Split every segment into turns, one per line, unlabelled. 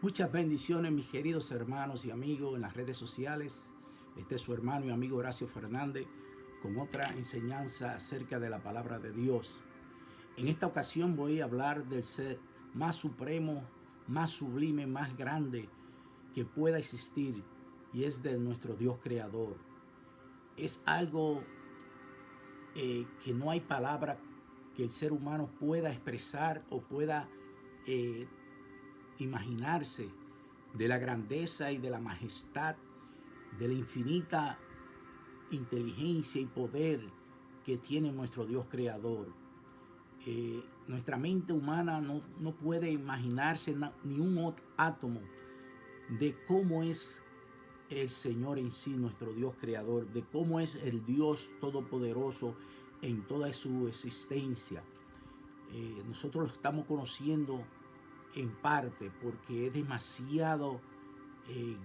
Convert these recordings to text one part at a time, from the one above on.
Muchas bendiciones, mis queridos hermanos y amigos en las redes sociales. Este es su hermano y amigo Horacio Fernández con otra enseñanza acerca de la palabra de Dios. En esta ocasión voy a hablar del ser más supremo, más sublime, más grande que pueda existir, y es de nuestro Dios creador. Es algo que no hay palabra que el ser humano pueda expresar o pueda eh, imaginarse de la grandeza y de la majestad, de la infinita inteligencia y poder que tiene nuestro Dios creador. Nuestra mente humana no puede imaginarse ni un átomo de cómo es el Señor en sí, nuestro Dios creador, de cómo es el Dios todopoderoso en toda su existencia. Nosotros lo estamos conociendo en parte porque es demasiado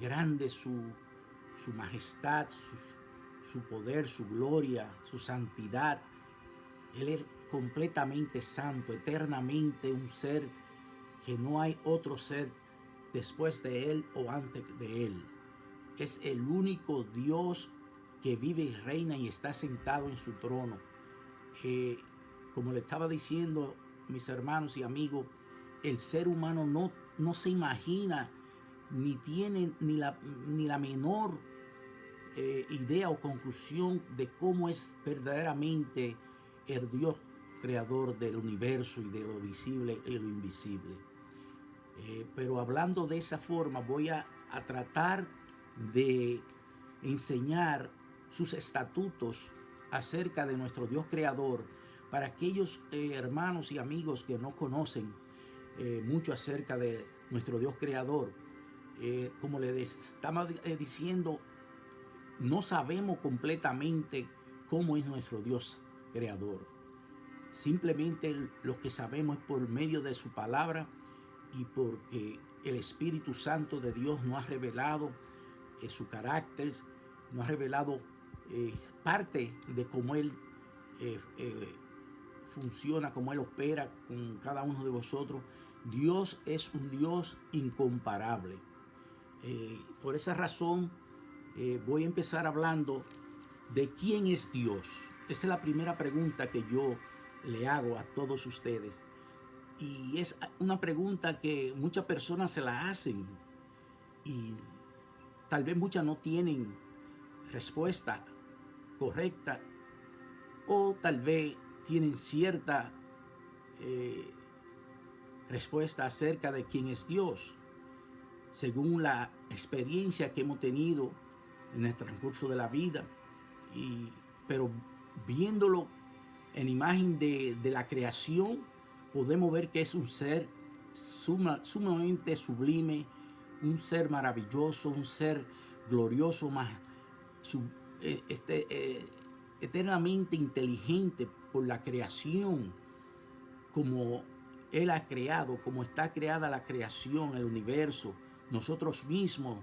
grande su majestad, su poder, su gloria, su santidad. Él es completamente santo, eternamente un ser que no hay otro ser después de Él o antes de Él. Es el único Dios que vive y reina y está sentado en su trono. Como le estaba diciendo, mis hermanos y amigos, el ser humano no se imagina ni tiene ni la menor idea o conclusión de cómo es verdaderamente el Dios creador del universo y de lo visible y lo invisible. Pero hablando de esa forma, voy a tratar de enseñar sus estatutos acerca de nuestro Dios creador para aquellos hermanos y amigos que no conocen mucho acerca de nuestro Dios creador. Como le estaba diciendo, no sabemos completamente cómo es nuestro Dios creador. Simplemente lo que sabemos es por medio de su palabra y porque el Espíritu Santo de Dios nos ha revelado su carácter, nos ha revelado parte de cómo Él funciona, cómo Él opera con cada uno de vosotros. Dios es un Dios incomparable. Por esa razón voy a empezar hablando de quién es Dios. Esa es la primera pregunta que yo le hago a todos ustedes. Y es una pregunta que muchas personas se la hacen y tal vez muchas no tienen respuesta correcta, o tal vez tienen cierta respuesta acerca de quién es Dios, según la experiencia que hemos tenido en el transcurso de la vida. Pero viéndolo en imagen de la creación, podemos ver que es un ser sumamente sublime, un ser maravilloso, un ser glorioso, eternamente inteligente por la creación, como Él ha creado, como está creada la creación, el universo, nosotros mismos,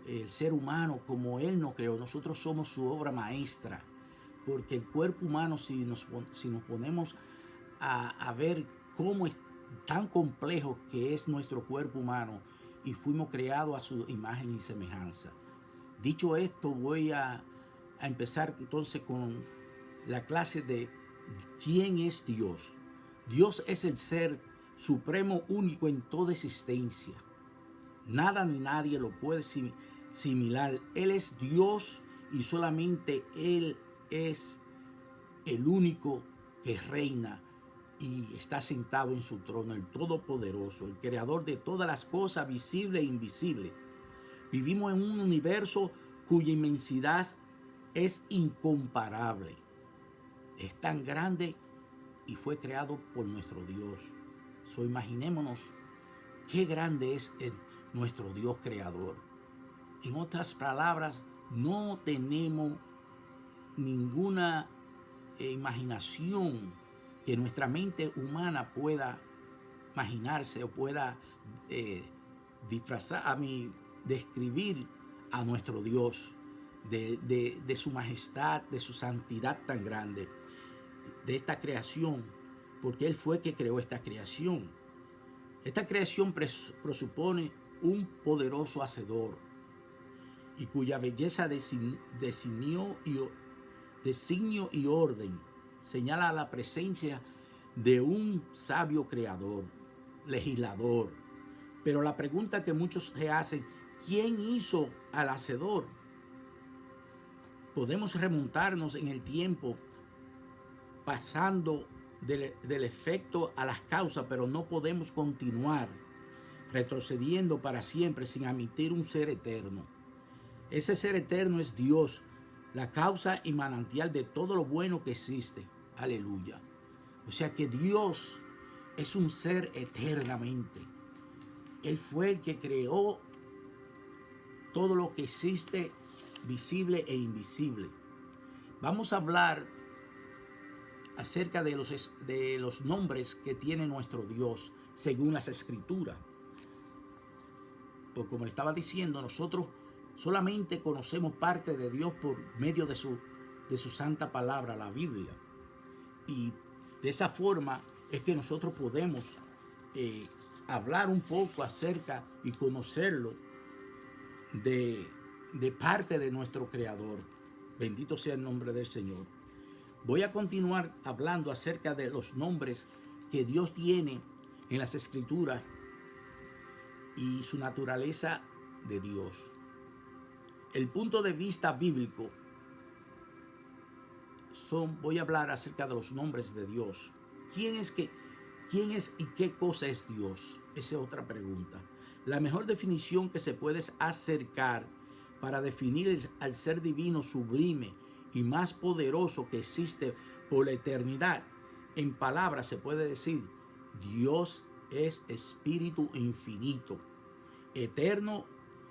el ser humano, como Él nos creó. Nosotros somos su obra maestra, porque el cuerpo humano, si nos ponemos a ver cómo es tan complejo que es nuestro cuerpo humano, y fuimos creados a su imagen y semejanza. Dicho esto, voy a empezar entonces con la clase de quién es Dios. Dios es el ser supremo, único en toda existencia. Nada ni nadie lo puede similar. Él es Dios y solamente Él es el único que reina y está sentado en su trono, el Todopoderoso, el creador de todas las cosas visibles e invisibles. Vivimos en un universo cuya inmensidad es incomparable. Es tan grande y fue creado por nuestro Dios. Imaginémonos qué grande es nuestro Dios creador. En otras palabras, no tenemos ninguna imaginación que nuestra mente humana pueda imaginarse o pueda describir a nuestro Dios, de su majestad, de su santidad tan grande, de esta creación, porque Él fue que creó esta creación. Esta creación presupone un poderoso hacedor y cuya belleza designio y orden señala la presencia de un sabio creador, legislador. Pero la pregunta que muchos se hacen, ¿quién hizo al hacedor? Podemos remontarnos en el tiempo pasando del efecto a las causas, pero no podemos continuar retrocediendo para siempre sin admitir un ser eterno. Ese ser eterno es Dios, la causa y manantial de todo lo bueno que existe. Aleluya. O sea que Dios es un ser eternamente. Él fue el que creó todo lo que existe, visible e invisible. Vamos a hablar acerca de los nombres que tiene nuestro Dios según las Escrituras. Porque como le estaba diciendo, nosotros solamente conocemos parte de Dios por medio de su santa palabra, la Biblia. Y de esa forma es que nosotros podemos hablar un poco acerca y conocerlo de parte de nuestro Creador. Bendito sea el nombre del Señor. Voy a continuar hablando acerca de los nombres que Dios tiene en las Escrituras y su naturaleza de Dios. El punto de vista bíblico voy a hablar acerca de los nombres de Dios. ¿Quién es y qué cosa es Dios? Esa es otra pregunta. La mejor definición que se puede acercar para definir al ser divino sublime y más poderoso que existe por la eternidad, en palabras se puede decir: Dios es espíritu infinito, eterno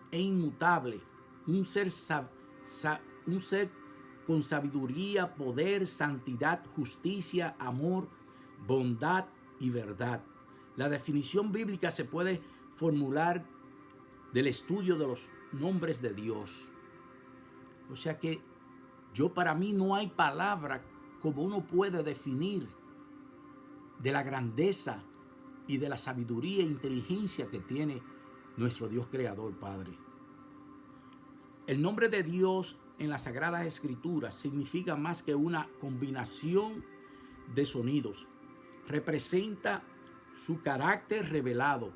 e inmutable, un ser con sabiduría, poder, santidad, justicia, amor, bondad y verdad. La definición bíblica se puede formular del estudio de los nombres de Dios. O sea que para mí no hay palabra como uno puede definir de la grandeza y de la sabiduría e inteligencia que tiene nuestro Dios creador, Padre. El nombre de Dios en las Sagradas Escrituras significa más que una combinación de sonidos. Representa su carácter revelado.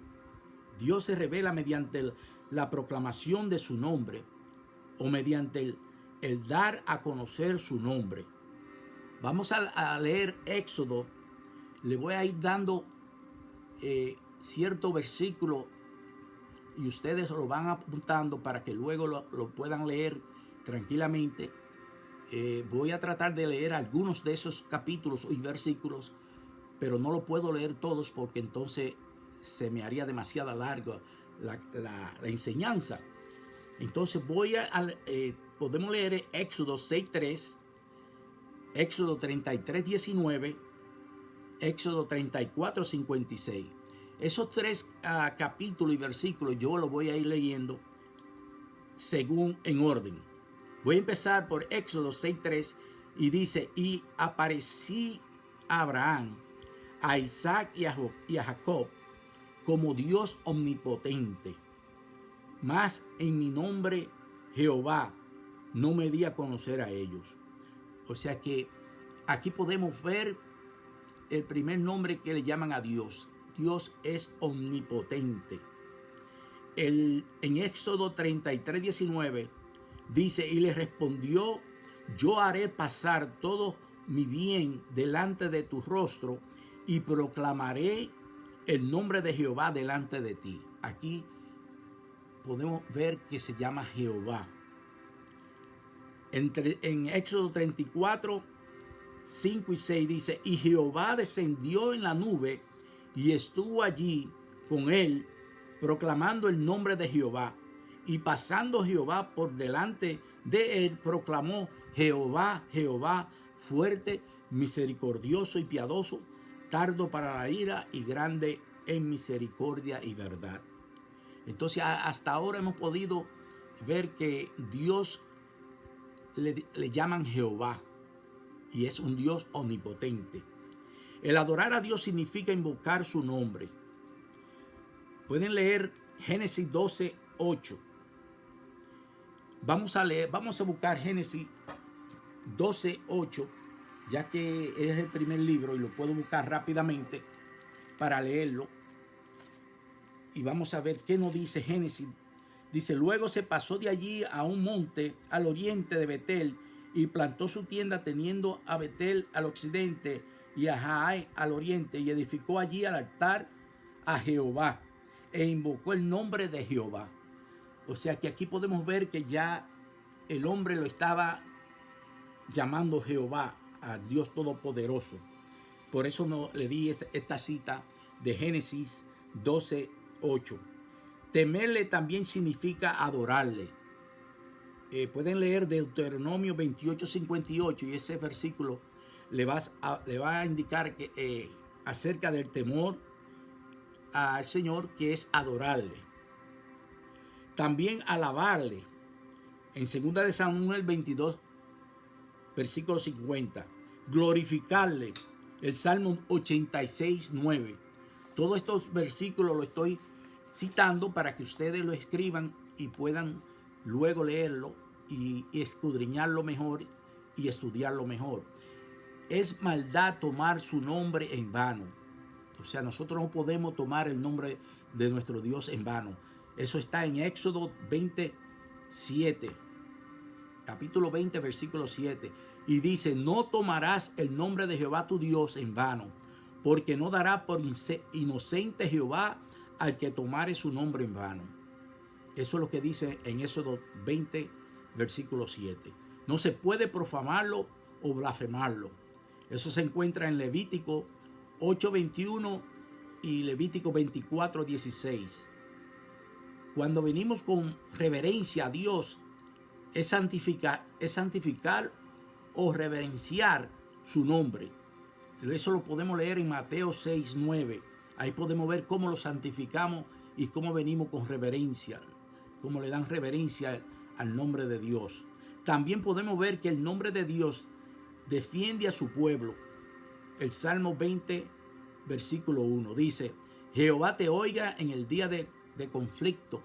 Dios se revela mediante la proclamación de su nombre o mediante el dar a conocer su nombre. Vamos a leer Éxodo. Le voy a ir dando cierto versículo y ustedes lo van apuntando para que luego lo puedan leer tranquilamente. Voy a tratar de leer algunos de esos capítulos y versículos, pero no lo puedo leer todos porque entonces se me haría demasiado larga la enseñanza. Entonces podemos leer Éxodo 6:3, Éxodo 33:19, Éxodo 34:56. Esos tres capítulos y versículos yo los voy a ir leyendo según en orden. Voy a empezar por Éxodo 6:3 y dice: y aparecí a Abraham, a Isaac y a Jacob como Dios omnipotente, mas en mi nombre Jehová no me di a conocer a ellos. O sea que aquí podemos ver el primer nombre que le llaman a Dios. Dios es omnipotente. En Éxodo 33:19 dice: y le respondió: yo haré pasar todo mi bien delante de tu rostro y proclamaré el nombre de Jehová delante de ti. Aquí podemos ver que se llama Jehová. En Éxodo 34, 5 y 6 dice: y Jehová descendió en la nube y estuvo allí con él, proclamando el nombre de Jehová. Y pasando Jehová por delante de él, proclamó: Jehová, Jehová, fuerte, misericordioso y piadoso, tardo para la ira y grande en misericordia y verdad. Entonces hasta ahora hemos podido ver que Dios le llaman Jehová y es un Dios omnipotente. El adorar a Dios significa invocar su nombre. Pueden leer Génesis 12, 8. Vamos a buscar Génesis 12, 8, ya que es el primer libro y lo puedo buscar rápidamente para leerlo. Y vamos a ver qué nos dice Génesis. Dice: luego se pasó de allí a un monte al oriente de Betel y plantó su tienda teniendo a Betel al occidente y a Jai al oriente, y edificó allí al altar a Jehová e invocó el nombre de Jehová. O sea que aquí podemos ver que ya el hombre lo estaba llamando Jehová, a Dios Todopoderoso. Por eso le di esta cita de Génesis 12, 8. Temerle también significa adorarle. Pueden leer Deuteronomio 28, 58 y ese versículo le va a indicar que, acerca del temor al Señor, que es adorarle. También alabarle. En 2 de Samuel 22, versículo 50. Glorificarle. El Salmo 86, 9. Todos estos versículos los estoy citando para que ustedes lo escriban y puedan luego leerlo y escudriñarlo mejor y estudiarlo mejor. Es maldad tomar su nombre en vano. O sea, nosotros no podemos tomar el nombre de nuestro Dios en vano. Eso está en Éxodo 27, capítulo 20, versículo 7. Y dice: no tomarás el nombre de Jehová tu Dios en vano, porque no dará por inocente Jehová al que tomare su nombre en vano. Eso es lo que dice en Éxodo 20, versículo 7. No se puede profanarlo o blasfemarlo. Eso se encuentra en Levítico 8:21 y Levítico 24:16. Cuando venimos con reverencia a Dios, es santificar o reverenciar su nombre. Eso lo podemos leer en Mateo 6:9. Ahí podemos ver cómo lo santificamos y cómo venimos con reverencia, cómo le dan reverencia al nombre de Dios. También podemos ver que el nombre de Dios defiende a su pueblo. El Salmo 20, versículo 1 dice: Jehová te oiga en el día de conflicto.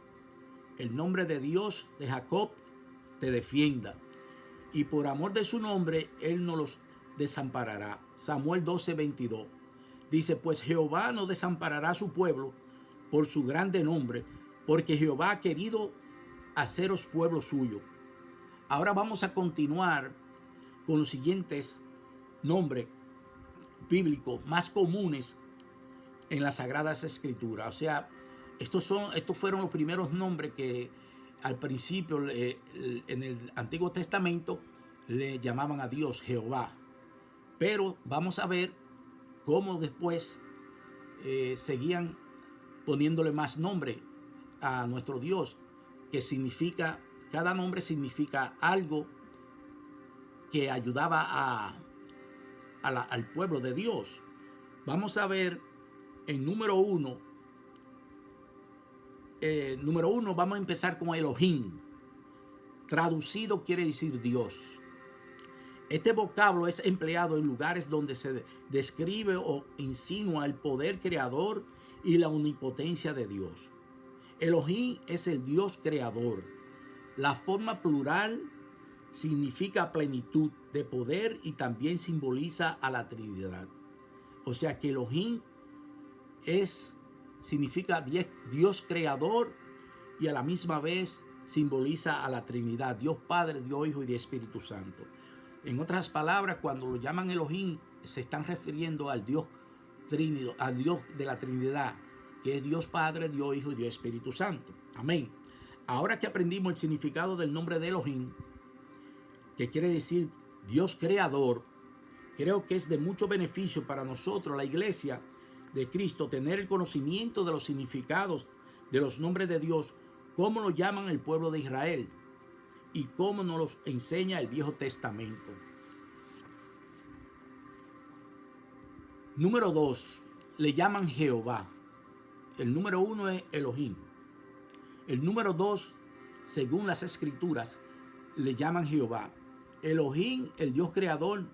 El nombre de Dios de Jacob te defienda. Y por amor de su nombre, Él no los desamparará. Samuel 12, 22. Dice: pues Jehová no desamparará a su pueblo por su grande nombre, porque Jehová ha querido haceros pueblo suyo. Ahora vamos a continuar con los siguientes nombres bíblicos más comunes en las Sagradas Escrituras. O sea, estos fueron los primeros nombres que al principio en el Antiguo Testamento le llamaban a Dios Jehová. Pero vamos a ver cómo después seguían poniéndole más nombre a nuestro Dios, que significa, cada nombre significa algo que ayudaba al pueblo de Dios. Vamos a ver en número uno, vamos a empezar con Elohim. Traducido quiere decir Dios. Este vocablo es empleado en lugares donde se describe o insinúa el poder creador y la omnipotencia de Dios. Elohim es el Dios creador. La forma plural significa plenitud de poder y también simboliza a la Trinidad. O sea que Elohim significa Dios creador y a la misma vez simboliza a la Trinidad, Dios Padre, Dios Hijo y Dios Espíritu Santo. En otras palabras, cuando lo llaman Elohim, se están refiriendo al Dios Trinidad, al Dios de la Trinidad, que es Dios Padre, Dios Hijo y Dios Espíritu Santo. Amén. Ahora que aprendimos el significado del nombre de Elohim, que quiere decir Dios creador, creo que es de mucho beneficio para nosotros, la iglesia de Cristo, tener el conocimiento de los significados de los nombres de Dios, cómo lo llaman el pueblo de Israel y cómo nos los enseña el Viejo Testamento. Número 2, le llaman Jehová. El número 1 es Elohim. El número 2, según las Escrituras, le llaman Jehová. Elohim, el Dios creador,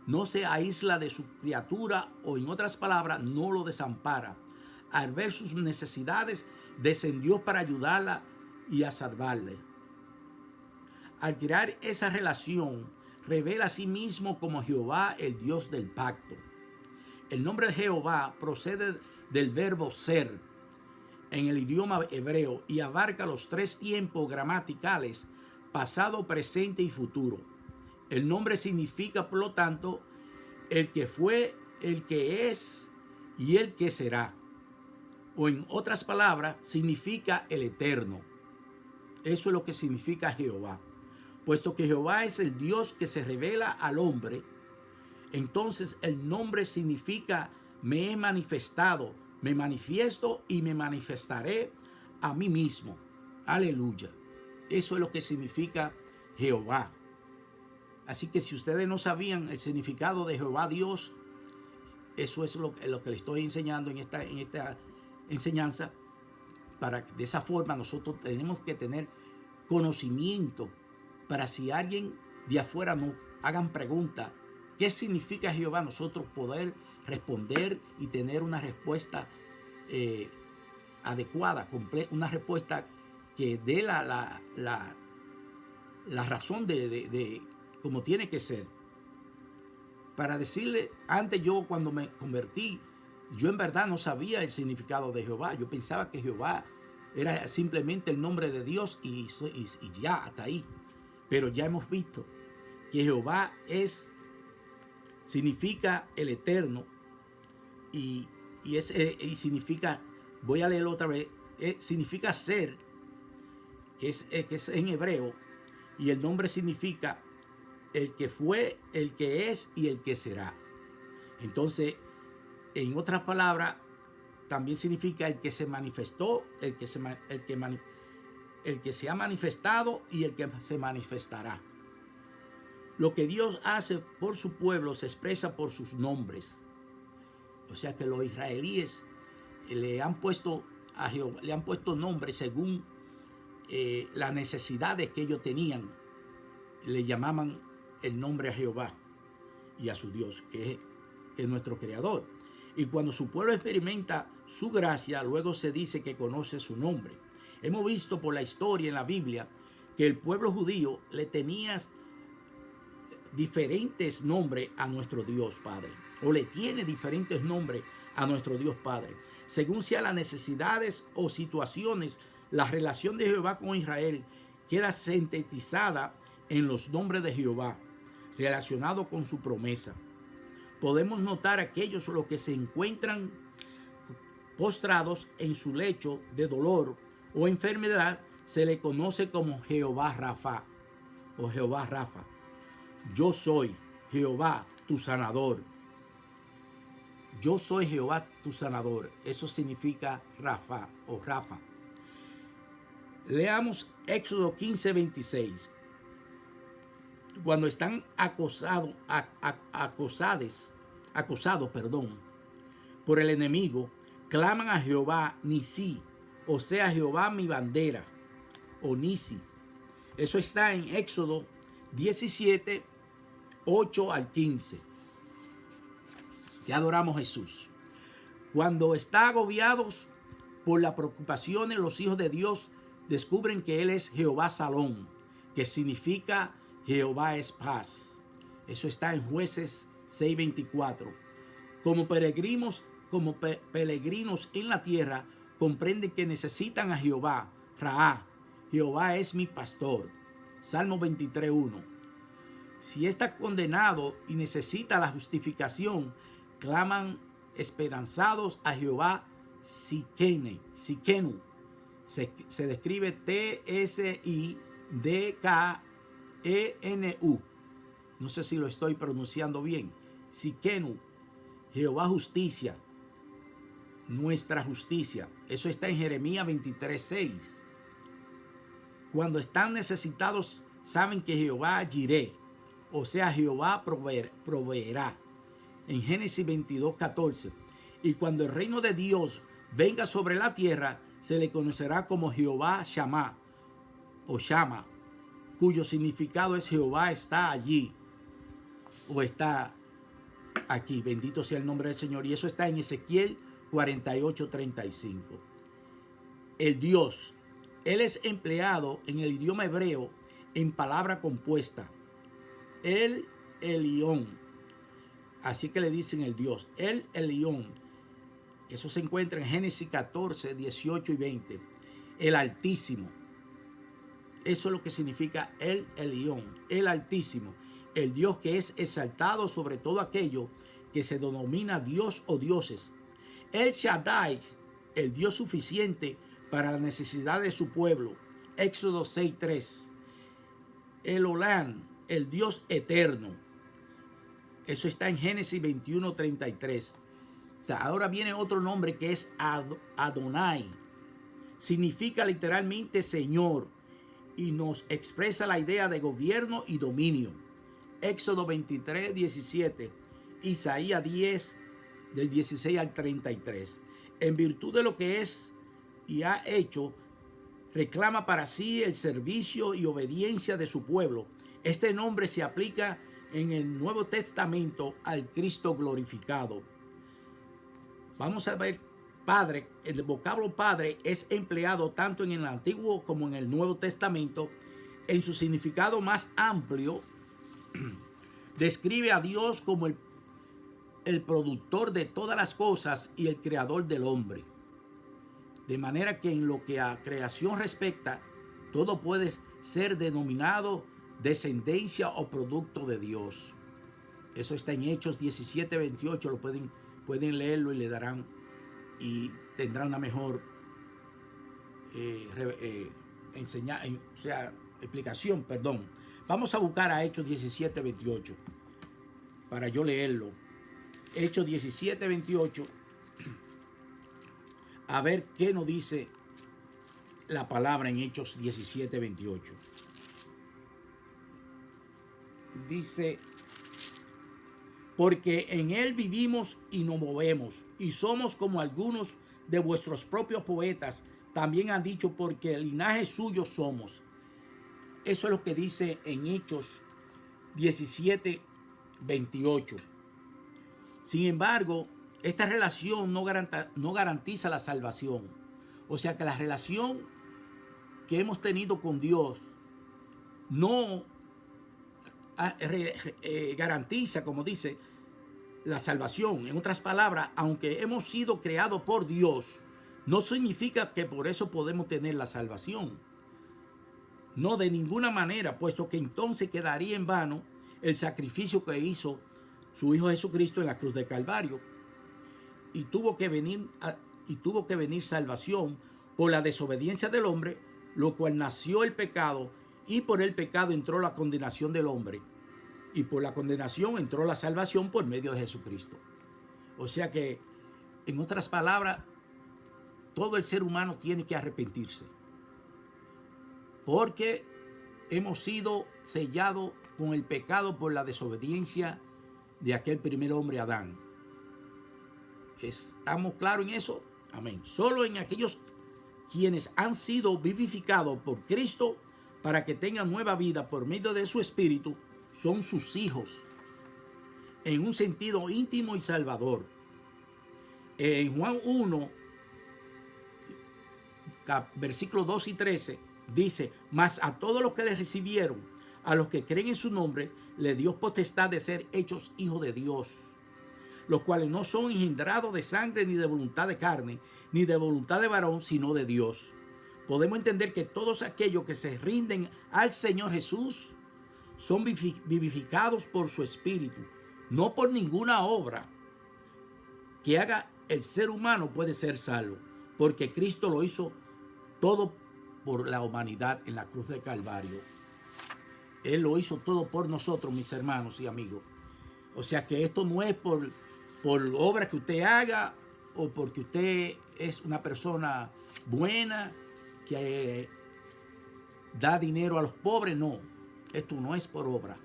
no se aísla de su criatura, o en otras palabras, no lo desampara. Al ver sus necesidades, descendió para ayudarla y a salvarle. Al crear esa relación, revela a sí mismo como Jehová, el Dios del pacto. El nombre de Jehová procede del verbo ser en el idioma hebreo y abarca los 3 tiempos gramaticales: pasado, presente y futuro. El nombre significa, por lo tanto, el que fue, el que es y el que será. O en otras palabras, significa el eterno. Eso es lo que significa Jehová. Puesto que Jehová es el Dios que se revela al hombre, entonces el nombre significa me he manifestado, me manifiesto y me manifestaré a mí mismo. Aleluya. Eso es lo que significa Jehová. Así que si ustedes no sabían el significado de Jehová Dios, eso es lo que le estoy enseñando en esta enseñanza. Para de esa forma nosotros tenemos que tener conocimiento para si alguien de afuera nos hagan preguntas, ¿qué significa Jehová? Nosotros poder responder y tener una respuesta adecuada, una respuesta que dé la razón de como tiene que ser. Para decirle, antes yo cuando me convertí, yo en verdad no sabía el significado de Jehová. Yo pensaba que Jehová era simplemente el nombre de Dios y ya, hasta ahí. Pero ya hemos visto que Jehová significa el eterno y significa, voy a leerlo otra vez, significa ser, que es en hebreo, y el nombre significa el que fue, el que es y el que será. Entonces, en otras palabras, también significa el que se manifestó, el que se ha manifestado y el que se manifestará. Lo que Dios hace por su pueblo se expresa por sus nombres. O sea que los israelíes le han puesto a Jehová, le han puesto nombres según las necesidades que ellos tenían. Le llamaban el nombre a Jehová y a su Dios, que es nuestro creador. Y cuando su pueblo experimenta su gracia, luego se dice que conoce su nombre. Hemos visto por la historia en la Biblia que el pueblo judío le tenía diferentes nombres a nuestro Dios Padre, o le tiene diferentes nombres a nuestro Dios Padre. Según sean las necesidades o situaciones, la relación de Jehová con Israel queda sintetizada en los nombres de Jehová, relacionado con su promesa. Podemos notar aquellos los que se encuentran postrados en su lecho de dolor o enfermedad, se le conoce como Jehová Rafa o Jehová Rafa. Yo soy Jehová tu sanador. Yo soy Jehová tu sanador. Eso significa Rafa o Rafa. Leamos Éxodo 15:26. Cuando están acosados por el enemigo, claman a Jehová Nisi, o sea, Jehová mi bandera, o Nisi. Eso está en Éxodo 17, 8 al 15. Te adoramos, Jesús. Cuando están agobiados por las preocupaciones, los hijos de Dios descubren que Él es Jehová Salón, que significa Jehová es paz. Eso está en Jueces 6:24. Como peregrinos en la tierra, comprenden que necesitan a Jehová, Raá. Jehová es mi pastor. Salmo 23:1. Si está condenado y necesita la justificación, claman esperanzados a Jehová Tsidkenu. Se describe Tsidkenu. No sé si lo estoy pronunciando bien. Tsidkenu. Jehová justicia. Nuestra justicia. Eso está en Jeremías 23:6. Cuando están necesitados, saben que Jehová Jireh, o sea, Jehová proveerá. En Génesis 22:14. Y cuando el reino de Dios venga sobre la tierra, se le conocerá como Jehová Shammah o Shama, cuyo significado es Jehová está allí o está aquí. Bendito sea el nombre del Señor. Y eso está en Ezequiel 48:35. el Dios. Él es empleado en el idioma hebreo en palabra compuesta. El Elión. Así que le dicen el Dios. El Elión. Eso se encuentra en Génesis 14, 18 y 20. El Altísimo. Eso es lo que significa el Elión, el Altísimo. El Dios que es exaltado sobre todo aquello que se denomina Dios o dioses. El Shaddai, el Dios suficiente para la necesidad de su pueblo. Éxodo 6:3. El Olán, el Dios eterno. Eso está en Génesis 21:33. Ahora viene otro nombre que es Adonai. Significa literalmente Señor y nos expresa la idea de gobierno y dominio. Éxodo 23:17. Isaías 10 del 16 al 33. En virtud de lo que es y ha hecho, reclama para sí el servicio y obediencia de su pueblo. Este nombre se aplica en el Nuevo Testamento al Cristo glorificado. Vamos a ver, Padre, el vocablo Padre es empleado tanto en el Antiguo como en el Nuevo Testamento. En su significado más amplio, describe a Dios como el productor de todas las cosas y el creador del hombre. De manera que en lo que a creación respecta, todo puede ser denominado descendencia o producto de Dios. Eso está en Hechos 17:28, lo pueden leerlo y le darán y tendrán una mejor explicación, perdón. Vamos a buscar a Hechos 17:28 para yo leerlo. Hechos 17:28. A ver qué nos dice la palabra en Hechos 17:28. Dice: porque en él vivimos y nos movemos, y somos como algunos de vuestros propios poetas también han dicho, porque el linaje suyo somos. Eso es lo que dice en Hechos 17:28. Sin embargo, esta relación no garantiza la salvación. O sea que la relación que hemos tenido con Dios no garantiza, como dice, la salvación. En otras palabras, aunque hemos sido creados por Dios, no significa que por eso podemos tener la salvación. No, de ninguna manera, puesto que entonces quedaría en vano el sacrificio que hizo su Hijo Jesucristo en la cruz de Calvario. Y tuvo que venir salvación por la desobediencia del hombre, lo cual nació el pecado, y por el pecado entró la condenación del hombre, y por la condenación entró la salvación por medio de Jesucristo. O sea que, en otras palabras, todo el ser humano tiene que arrepentirse, porque hemos sido sellados con el pecado por la desobediencia de aquel primer hombre, Adán. ¿Estamos claros en eso? Amén. Solo en aquellos quienes han sido vivificados por Cristo para que tengan nueva vida por medio de su Espíritu son sus hijos en un sentido íntimo y salvador. En Juan 1, versículos 2 y 13 dice: mas a todos los que le recibieron, a los que creen en su nombre, le dio potestad de ser hechos hijos de Dios, los cuales no son engendrados de sangre, ni de voluntad de carne, ni de voluntad de varón, sino de Dios. Podemos entender que todos aquellos que se rinden al Señor Jesús son vivificados por su Espíritu, no por ninguna obra que haga el ser humano puede ser salvo, porque Cristo lo hizo todo por la humanidad en la cruz de Calvario. Él lo hizo todo por nosotros, mis hermanos y amigos. O sea que esto no es por obras que usted haga o porque usted es una persona buena que da dinero a los pobres. No, esto no es por obra.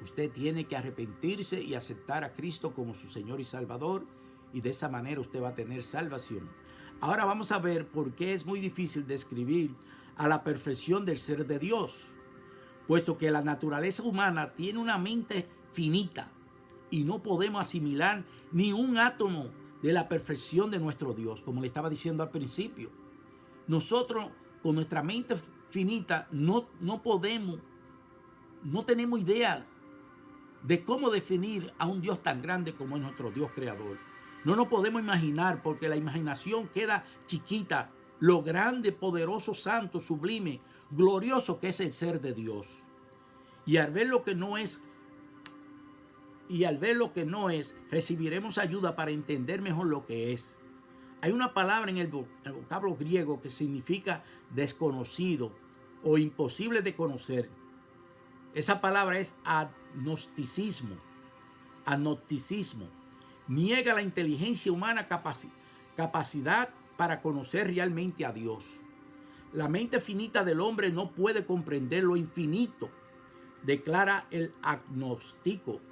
Usted tiene que arrepentirse y aceptar a Cristo como su Señor y Salvador, y de esa manera usted va a tener salvación. Ahora vamos a ver por qué es muy difícil describir a la perfección del ser de Dios, puesto que la naturaleza humana tiene una mente finita y no podemos asimilar ni un átomo de la perfección de nuestro Dios, como le estaba diciendo al principio. nosotros con nuestra mente finita no tenemos idea de cómo definir a un Dios tan grande como es nuestro Dios creador. No nos podemos imaginar, porque la imaginación queda chiquita, lo grande, poderoso, santo, sublime, glorioso que es el ser de Dios. Y al ver lo que no es, recibiremos ayuda para entender mejor lo que es. Hay una palabra en el vocablo griego que significa desconocido o imposible de conocer. Esa palabra es agnosticismo. Agnosticismo. Niega la inteligencia humana capacidad para conocer realmente a Dios. La mente finita del hombre no puede comprender lo infinito, declara el agnóstico,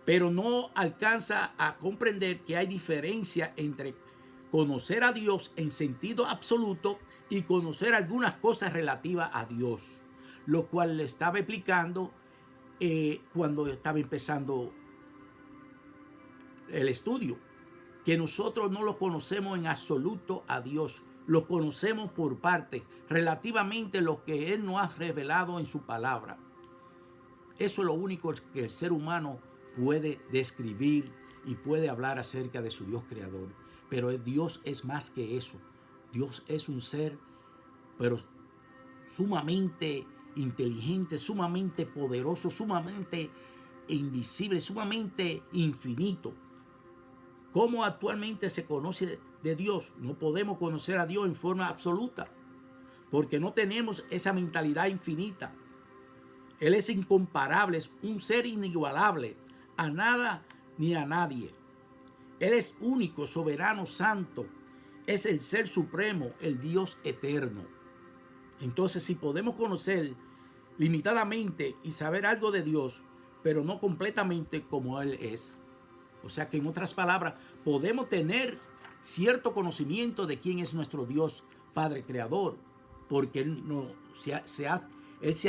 pero no alcanza a comprender que hay diferencia entre conocer a Dios en sentido absoluto y conocer algunas cosas relativas a Dios, lo cual le estaba explicando cuando estaba empezando el estudio, que nosotros no lo conocemos en absoluto a Dios, lo conocemos por parte, relativamente lo que Él nos ha revelado en su palabra. Eso es lo único que el ser humano puede describir y puede hablar acerca de su Dios creador. Pero Dios es más que eso. Dios es un ser, pero sumamente inteligente, sumamente poderoso, sumamente invisible, sumamente infinito. ¿Cómo actualmente se conoce de Dios? No podemos conocer a Dios en forma absoluta, porque no tenemos esa mentalidad infinita. Él es incomparable, es un ser inigualable, a nada ni a nadie. Él es único, soberano, santo. Es el ser supremo, el Dios eterno. Entonces, si podemos conocer limitadamente y saber algo de Dios, pero no completamente como Él es. O sea que en otras palabras, podemos tener cierto conocimiento de quién es nuestro Dios Padre Creador, porque Él se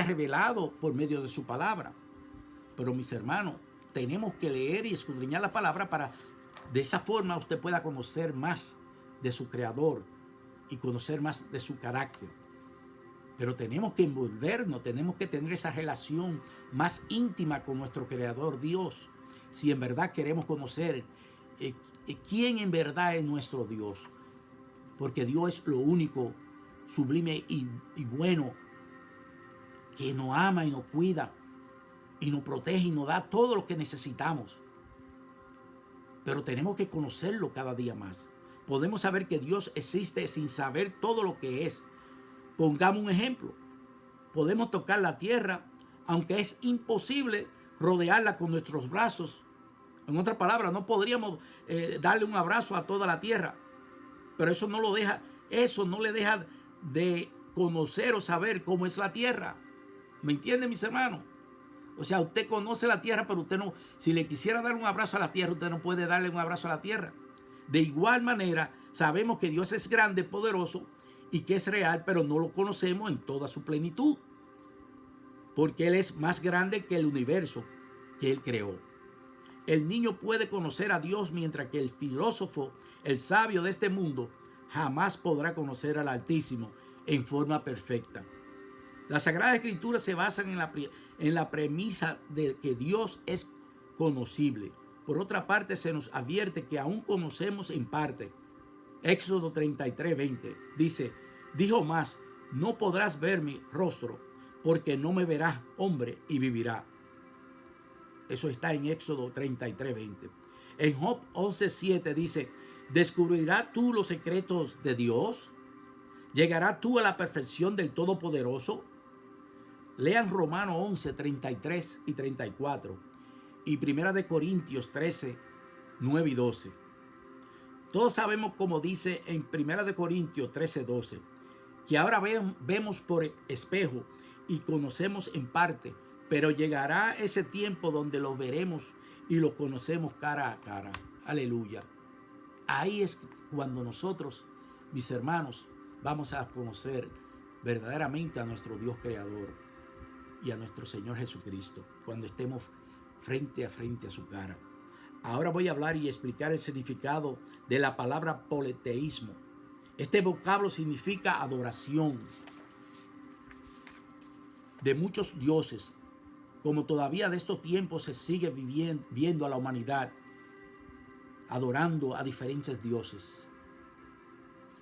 ha revelado por medio de su palabra. Pero mis hermanos, tenemos que leer y escudriñar la palabra para de esa forma usted pueda conocer más de su Creador y conocer más de su carácter. Pero tenemos que envolvernos, tenemos que tener esa relación más íntima con nuestro Creador Dios, si en verdad queremos conocer quién en verdad es nuestro Dios. Porque Dios es lo único sublime y bueno, que nos ama y nos cuida y nos protege y nos da todo lo que necesitamos. Pero tenemos que conocerlo cada día más. Podemos saber que Dios existe sin saber todo lo que es. Pongamos un ejemplo. Podemos tocar la tierra, aunque es imposible rodearla con nuestros brazos. En otras palabras, no podríamos darle un abrazo a toda la tierra. Pero eso no le deja de conocer o saber cómo es la tierra. ¿Me entienden, mis hermanos? O sea, usted conoce la tierra, pero usted no, si le quisiera dar un abrazo a la tierra, usted no puede darle un abrazo a la tierra. De igual manera, sabemos que Dios es grande, poderoso y que es real, pero no lo conocemos en toda su plenitud. Porque Él es más grande que el universo que Él creó. El niño puede conocer a Dios, mientras que el filósofo, el sabio de este mundo, jamás podrá conocer al Altísimo en forma perfecta. Las Sagradas Escrituras se basan en la premisa de que Dios es conocible. Por otra parte, se nos advierte que aún conocemos en parte. Éxodo 33:20 dice: dijo más, no podrás ver mi rostro, porque no me verás, hombre, y vivirá. Eso está en Éxodo 33:20. En Job 11:7 dice: ¿descubrirás tú los secretos de Dios? ¿Llegarás tú a la perfección del Todopoderoso? Lean Romanos 11:33 y 34 y Primera de Corintios 13:9 y 12. Todos sabemos, como dice en Primera de Corintios 13:12, que ahora vemos por espejo y conocemos en parte, pero llegará ese tiempo donde lo veremos y lo conocemos cara a cara. Aleluya. Ahí es cuando nosotros, mis hermanos, vamos a conocer verdaderamente a nuestro Dios creador y a nuestro Señor Jesucristo, cuando estemos frente a su cara. Ahora voy a hablar y explicar el significado de la palabra politeísmo. Este vocablo significa adoración de muchos dioses, como todavía de estos tiempos se sigue viendo a la humanidad adorando a diferentes dioses.